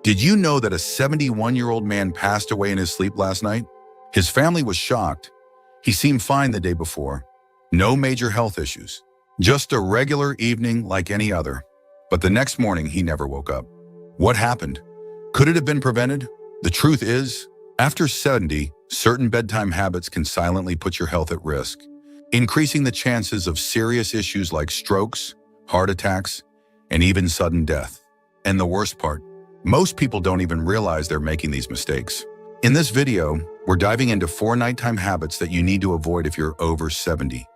Did you know that a 71-year-old man passed away in his sleep last night? His family was shocked. He seemed fine the day before. No major health issues. Just a regular evening like any other. But the next morning, he never woke up. What happened? Could it have been prevented? The truth is, after 70, certain bedtime habits can silently put your health at risk, increasing the chances of serious issues like strokes, heart attacks, and even sudden death. And the worst part, most people don't even realize they're making these mistakes. In this video, we're diving into 4 nighttime habits that you need to avoid if you're over 70.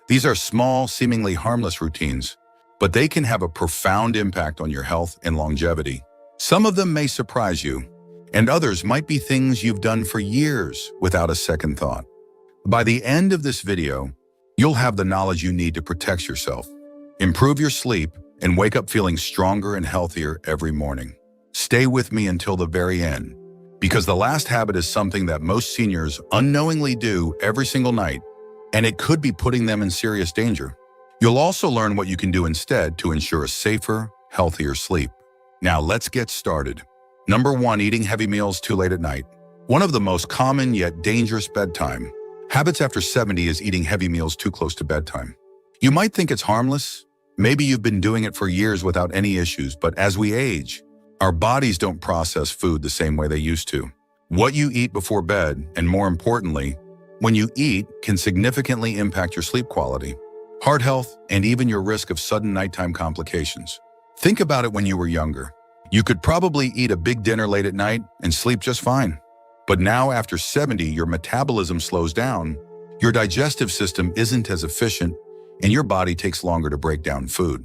These are small, seemingly harmless routines, but they can have a profound impact on your health and longevity. Some of them may surprise you, and others might be things you've done for years without a second thought. By the end of this video, you'll have the knowledge you need to protect yourself, improve your sleep, and wake up feeling stronger and healthier every morning. Stay with me until the very end, because the last habit is something that most seniors unknowingly do every single night, and it could be putting them in serious danger. You'll also learn what you can do instead to ensure a safer, healthier sleep. Now let's get started. Number 1, eating heavy meals too late at night. One of the most common yet dangerous bedtime habits after 70 is eating heavy meals too close to bedtime. You might think it's harmless. Maybe you've been doing it for years without any issues, but as we age, our bodies don't process food the same way they used to. What you eat before bed, and more importantly, when you eat, can significantly impact your sleep quality, heart health, and even your risk of sudden nighttime complications. Think about it when you were younger. You could probably eat a big dinner late at night and sleep just fine. But now after 70, your metabolism slows down, your digestive system isn't as efficient, and your body takes longer to break down food.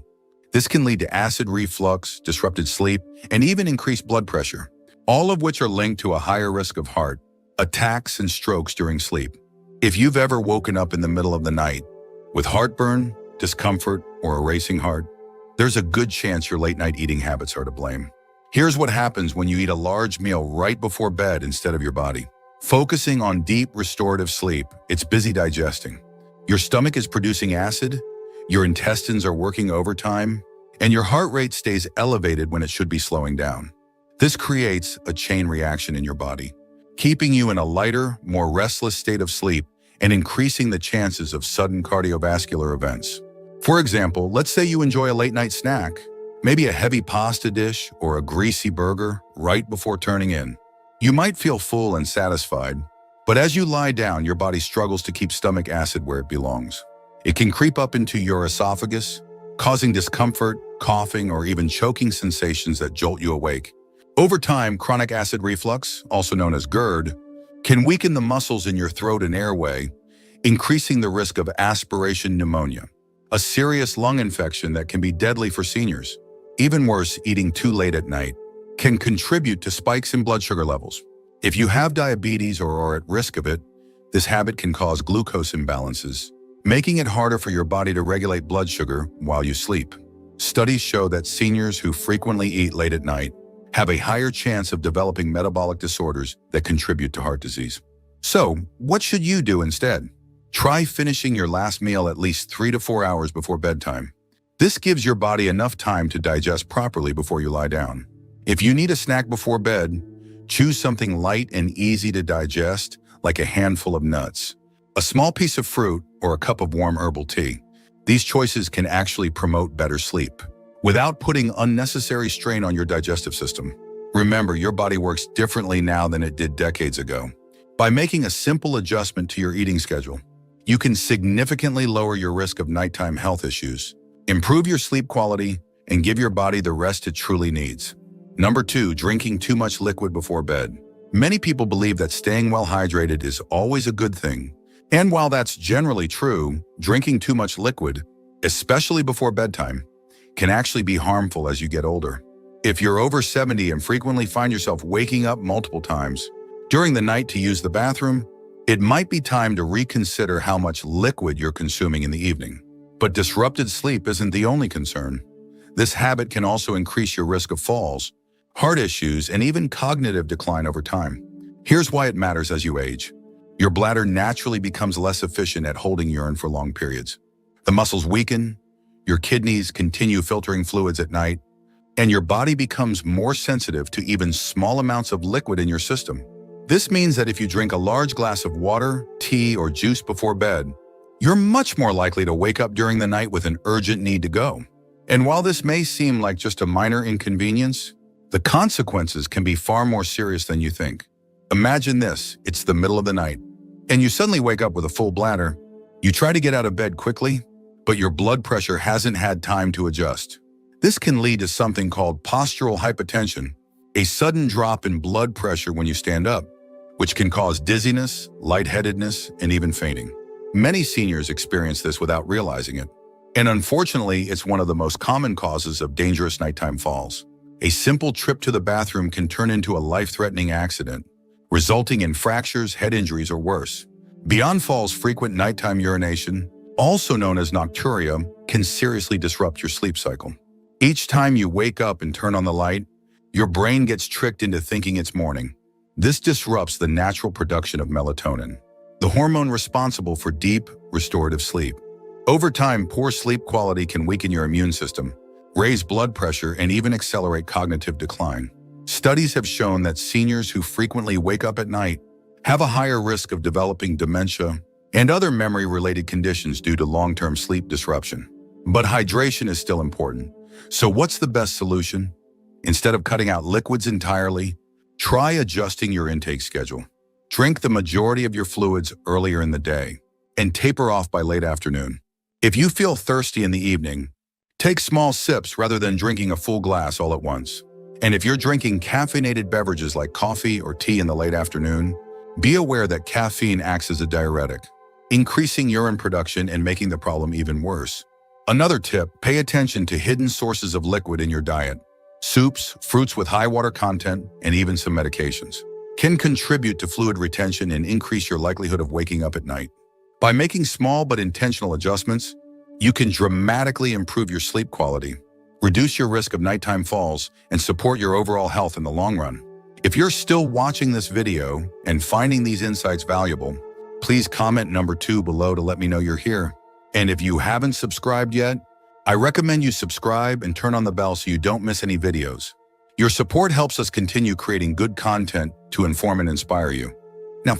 This can lead to acid reflux, disrupted sleep, and even increased blood pressure, all of which are linked to a higher risk of heart attacks and strokes during sleep. If you've ever woken up in the middle of the night with heartburn, discomfort, or a racing heart, there's a good chance your late-night eating habits are to blame. Here's what happens when you eat a large meal right before bed instead of your body. Focusing on deep, restorative sleep, it's busy digesting. Your stomach is producing acid, your intestines are working overtime, and your heart rate stays elevated when it should be slowing down. This creates a chain reaction in your body, keeping you in a lighter, more restless state of sleep and increasing the chances of sudden cardiovascular events. For example, let's say you enjoy a late-night snack, maybe a heavy pasta dish or a greasy burger right before turning in. You might feel full and satisfied, but as you lie down, your body struggles to keep stomach acid where it belongs. It can creep up into your esophagus, causing discomfort, coughing, or even choking sensations that jolt you awake. Over time, chronic acid reflux, also known as GERD, can weaken the muscles in your throat and airway, increasing the risk of aspiration pneumonia, a serious lung infection that can be deadly for seniors. Even worse, eating too late at night can contribute to spikes in blood sugar levels. If you have diabetes or are at risk of it, this habit can cause glucose imbalances, making it harder for your body to regulate blood sugar while you sleep. Studies show that seniors who frequently eat late at night have a higher chance of developing metabolic disorders that contribute to heart disease. So, what should you do instead? Try finishing your last meal at least 3 to 4 hours before bedtime. This gives your body enough time to digest properly before you lie down. If you need a snack before bed, choose something light and easy to digest, like a handful of nuts, a small piece of fruit, or a cup of warm herbal tea. These choices can actually promote better sleep without putting unnecessary strain on your digestive system. Remember, your body works differently now than it did decades ago. By making a simple adjustment to your eating schedule, you can significantly lower your risk of nighttime health issues, improve your sleep quality, and give your body the rest it truly needs. Number 2, drinking too much liquid before bed. Many people believe that staying well hydrated is always a good thing. And while that's generally true, drinking too much liquid, especially before bedtime, can actually be harmful as you get older. If you're over 70 and frequently find yourself waking up multiple times during the night to use the bathroom, it might be time to reconsider how much liquid you're consuming in the evening. But disrupted sleep isn't the only concern. This habit can also increase your risk of falls, heart issues, and even cognitive decline over time. Here's why it matters as you age. Your bladder naturally becomes less efficient at holding urine for long periods. The muscles weaken, your kidneys continue filtering fluids at night, and your body becomes more sensitive to even small amounts of liquid in your system. This means that if you drink a large glass of water, tea, or juice before bed, you're much more likely to wake up during the night with an urgent need to go. And while this may seem like just a minor inconvenience, the consequences can be far more serious than you think. Imagine this: it's the middle of the night, and you suddenly wake up with a full bladder. You try to get out of bed quickly, but your blood pressure hasn't had time to adjust. This can lead to something called postural hypotension, a sudden drop in blood pressure when you stand up, which can cause dizziness, lightheadedness, and even fainting. Many seniors experience this without realizing it. And unfortunately, it's one of the most common causes of dangerous nighttime falls. A simple trip to the bathroom can turn into a life-threatening accident, resulting in fractures, head injuries, or worse. Beyond falls, frequent nighttime urination, also known as nocturia, can seriously disrupt your sleep cycle. Each time you wake up and turn on the light, your brain gets tricked into thinking it's morning. This disrupts the natural production of melatonin, the hormone responsible for deep, restorative sleep. Over time, poor sleep quality can weaken your immune system, raise blood pressure, and even accelerate cognitive decline. Studies have shown that seniors who frequently wake up at night have a higher risk of developing dementia and other memory-related conditions due to long-term sleep disruption. But hydration is still important. So what's the best solution? Instead of cutting out liquids entirely, try adjusting your intake schedule. Drink the majority of your fluids earlier in the day and taper off by late afternoon. If you feel thirsty in the evening, take small sips rather than drinking a full glass all at once. And if you're drinking caffeinated beverages like coffee or tea in the late afternoon, be aware that caffeine acts as a diuretic, increasing urine production and making the problem even worse. Another tip: pay attention to hidden sources of liquid in your diet. Soups, fruits with high water content, and even some medications can contribute to fluid retention and increase your likelihood of waking up at night. By making small but intentional adjustments, you can dramatically improve your sleep quality, reduce your risk of nighttime falls, and support your overall health in the long run. If you're still watching this video and finding these insights valuable, please comment number 2 below to let me know you're here. And if you haven't subscribed yet, I recommend you subscribe and turn on the bell so you don't miss any videos. Your support helps us continue creating good content to inform and inspire you. Now,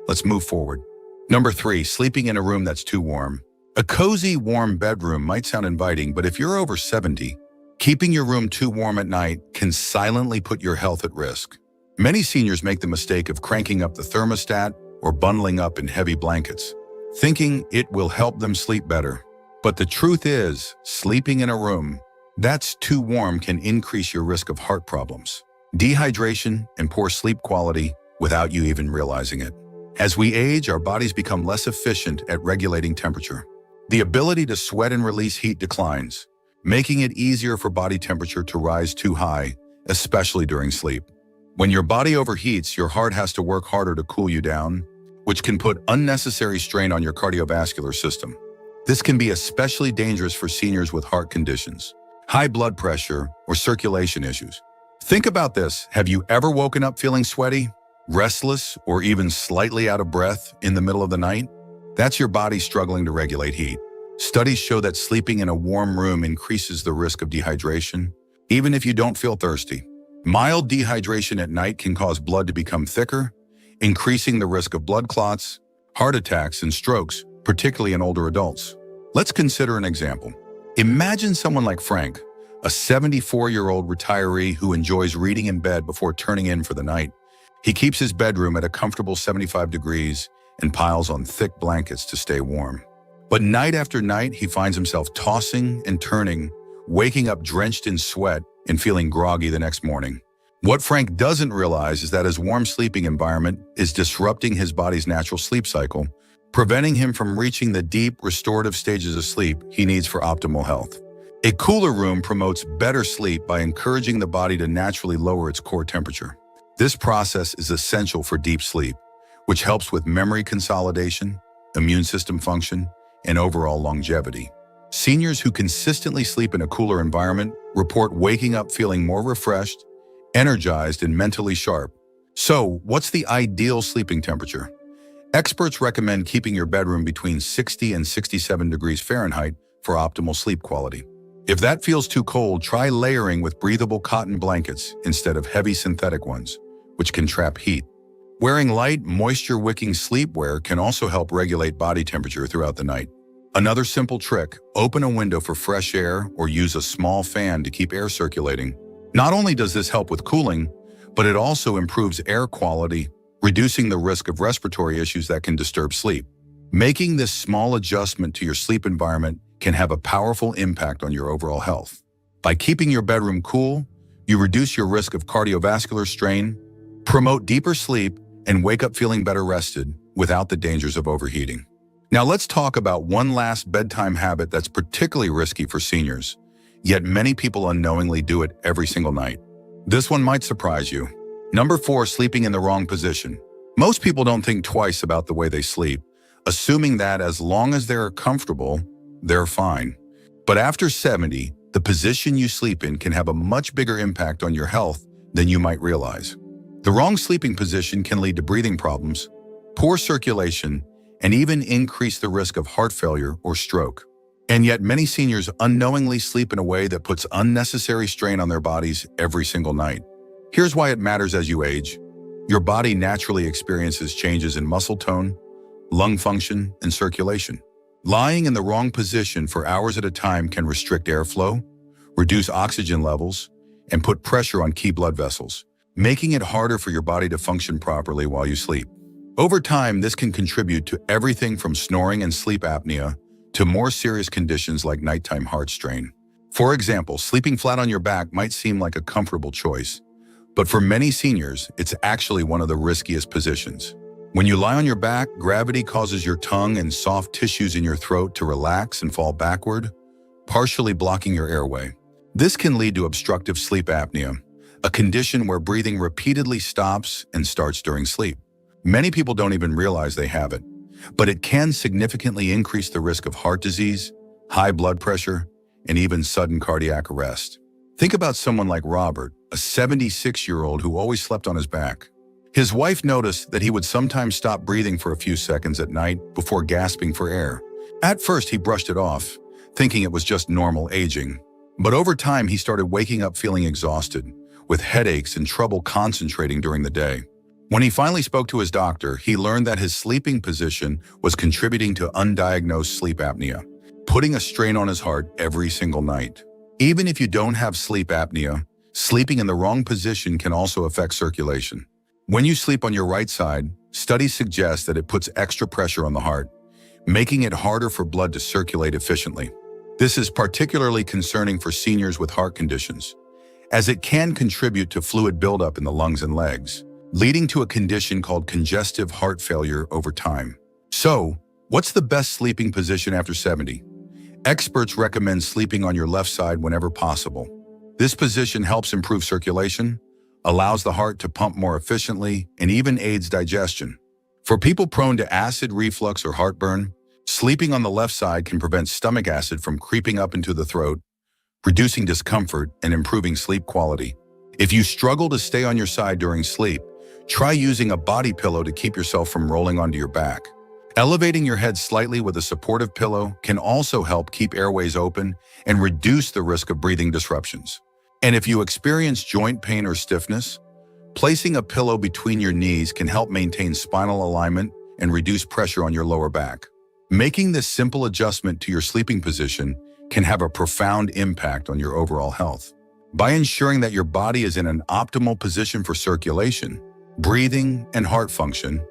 let's move forward. Number 3, sleeping in a room that's too warm. A cozy, warm bedroom might sound inviting, but if you're over 70, keeping your room too warm at night can silently put your health at risk. Many seniors make the mistake of cranking up the thermostat or bundling up in heavy blankets, thinking it will help them sleep better. But the truth is, sleeping in a room that's too warm can increase your risk of heart problems, dehydration, and poor sleep quality without you even realizing it. As we age, our bodies become less efficient at regulating temperature. The ability to sweat and release heat declines, making it easier for body temperature to rise too high, especially during sleep. When your body overheats, your heart has to work harder to cool you down, which can put unnecessary strain on your cardiovascular system. This can be especially dangerous for seniors with heart conditions, high blood pressure, or circulation issues. Think about this: have you ever woken up feeling sweaty, restless, or even slightly out of breath in the middle of the night? That's your body struggling to regulate heat. Studies show that sleeping in a warm room increases the risk of dehydration, even if you don't feel thirsty. Mild dehydration at night can cause blood to become thicker, increasing the risk of blood clots, heart attacks, and strokes, particularly in older adults. Let's consider an example. Imagine someone like Frank, a 74-year-old retiree who enjoys reading in bed before turning in for the night. He keeps his bedroom at a comfortable 75 degrees and piles on thick blankets to stay warm. But night after night, he finds himself tossing and turning, waking up drenched in sweat and feeling groggy the next morning. What Frank doesn't realize is that his warm sleeping environment is disrupting his body's natural sleep cycle, preventing him from reaching the deep, restorative stages of sleep he needs for optimal health. A cooler room promotes better sleep by encouraging the body to naturally lower its core temperature. This process is essential for deep sleep, which helps with memory consolidation, immune system function, and overall longevity. Seniors who consistently sleep in a cooler environment report waking up feeling more refreshed, energized, and mentally sharp. So, what's the ideal sleeping temperature? Experts recommend keeping your bedroom between 60 and 67 degrees Fahrenheit for optimal sleep quality. If that feels too cold, try layering with breathable cotton blankets instead of heavy synthetic ones, which can trap heat. Wearing light, moisture-wicking sleepwear can also help regulate body temperature throughout the night. Another simple trick, open a window for fresh air or use a small fan to keep air circulating. Not only does this help with cooling, but it also improves air quality, reducing the risk of respiratory issues that can disturb sleep. Making this small adjustment to your sleep environment can have a powerful impact on your overall health. By keeping your bedroom cool, you reduce your risk of cardiovascular strain, promote deeper sleep, and wake up feeling better rested without the dangers of overheating. Now let's talk about one last bedtime habit that's particularly risky for seniors, yet many people unknowingly do it every single night. This one might surprise you. Number 4, sleeping in the wrong position. Most people don't think twice about the way they sleep, assuming that as long as they're comfortable, they're fine. But after 70, the position you sleep in can have a much bigger impact on your health than you might realize. The wrong sleeping position can lead to breathing problems, poor circulation, and even increase the risk of heart failure or stroke. And yet many seniors unknowingly sleep in a way that puts unnecessary strain on their bodies every single night. Here's why it matters as you age. Your body naturally experiences changes in muscle tone, lung function, and circulation. Lying in the wrong position for hours at a time can restrict airflow, reduce oxygen levels, and put pressure on key blood vessels, making it harder for your body to function properly while you sleep. Over time, this can contribute to everything from snoring and sleep apnea to more serious conditions like nighttime heart strain. For example, sleeping flat on your back might seem like a comfortable choice, but for many seniors, it's actually one of the riskiest positions. When you lie on your back, gravity causes your tongue and soft tissues in your throat to relax and fall backward, partially blocking your airway. This can lead to obstructive sleep apnea, a condition where breathing repeatedly stops and starts during sleep. Many people don't even realize they have it, but it can significantly increase the risk of heart disease, high blood pressure, and even sudden cardiac arrest. Think about someone like Robert, a 76-year-old who always slept on his back. His wife noticed that he would sometimes stop breathing for a few seconds at night before gasping for air. At first, he brushed it off, thinking it was just normal aging. But over time, he started waking up feeling exhausted, with headaches and trouble concentrating during the day. When he finally spoke to his doctor, he learned that his sleeping position was contributing to undiagnosed sleep apnea, putting a strain on his heart every single night. Even if you don't have sleep apnea, sleeping in the wrong position can also affect circulation. When you sleep on your right side, studies suggest that it puts extra pressure on the heart, making it harder for blood to circulate efficiently. This is particularly concerning for seniors with heart conditions, as it can contribute to fluid buildup in the lungs and legs, leading to a condition called congestive heart failure over time. So, what's the best sleeping position after 70? Experts recommend sleeping on your left side whenever possible. This position helps improve circulation, allows the heart to pump more efficiently, and even aids digestion. For people prone to acid reflux or heartburn, sleeping on the left side can prevent stomach acid from creeping up into the throat, reducing discomfort and improving sleep quality. If you struggle to stay on your side during sleep, try using a body pillow to keep yourself from rolling onto your back. Elevating your head slightly with a supportive pillow can also help keep airways open and reduce the risk of breathing disruptions. And if you experience joint pain or stiffness, placing a pillow between your knees can help maintain spinal alignment and reduce pressure on your lower back. Making this simple adjustment to your sleeping position can have a profound impact on your overall health. By ensuring that your body is in an optimal position for circulation, breathing, and heart function,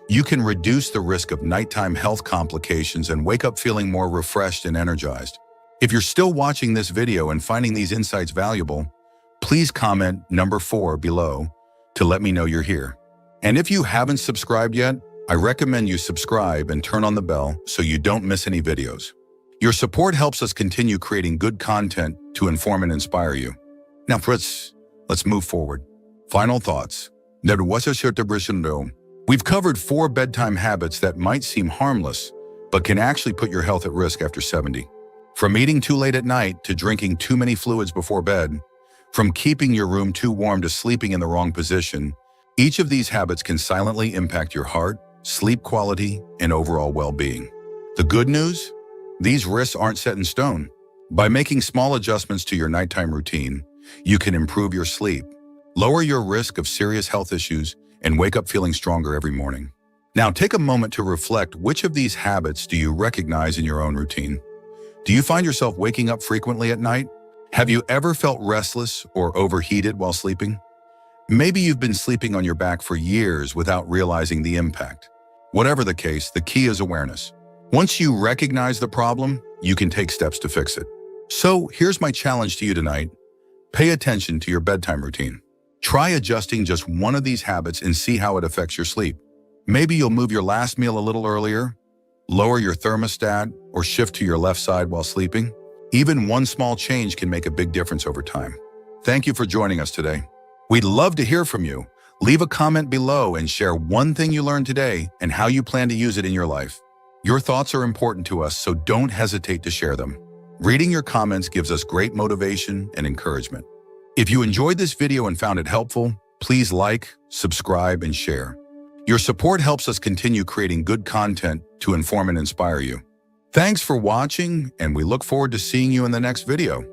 you can reduce the risk of nighttime health complications and wake up feeling more refreshed and energized. If you're still watching this video and finding these insights valuable, please comment number 4 below to let me know you're here. And if you haven't subscribed yet, I recommend you subscribe and turn on the bell so you don't miss any videos. Your support helps us continue creating good content to inform and inspire you. Now, Fritz, let's move forward. Final thoughts. We've covered 4 bedtime habits that might seem harmless, but can actually put your health at risk after 70. From eating too late at night to drinking too many fluids before bed, from keeping your room too warm to sleeping in the wrong position, each of these habits can silently impact your heart, sleep quality, and overall well-being. The good news? These risks aren't set in stone. By making small adjustments to your nighttime routine, you can improve your sleep, lower your risk of serious health issues, and wake up feeling stronger every morning. Now take a moment to reflect, which of these habits do you recognize in your own routine? Do you find yourself waking up frequently at night? Have you ever felt restless or overheated while sleeping? Maybe you've been sleeping on your back for years without realizing the impact. Whatever the case, the key is awareness. Once you recognize the problem, you can take steps to fix it. So here's my challenge to you tonight. Pay attention to your bedtime routine. Try adjusting just one of these habits and see how it affects your sleep. Maybe you'll move your last meal a little earlier, lower your thermostat, or shift to your left side while sleeping. Even one small change can make a big difference over time. Thank you for joining us today. We'd love to hear from you. Leave a comment below and share one thing you learned today and how you plan to use it in your life. Your thoughts are important to us, so don't hesitate to share them. Reading your comments gives us great motivation and encouragement. If you enjoyed this video and found it helpful, please like, subscribe, and share. Your support helps us continue creating good content to inform and inspire you. Thanks for watching, and we look forward to seeing you in the next video.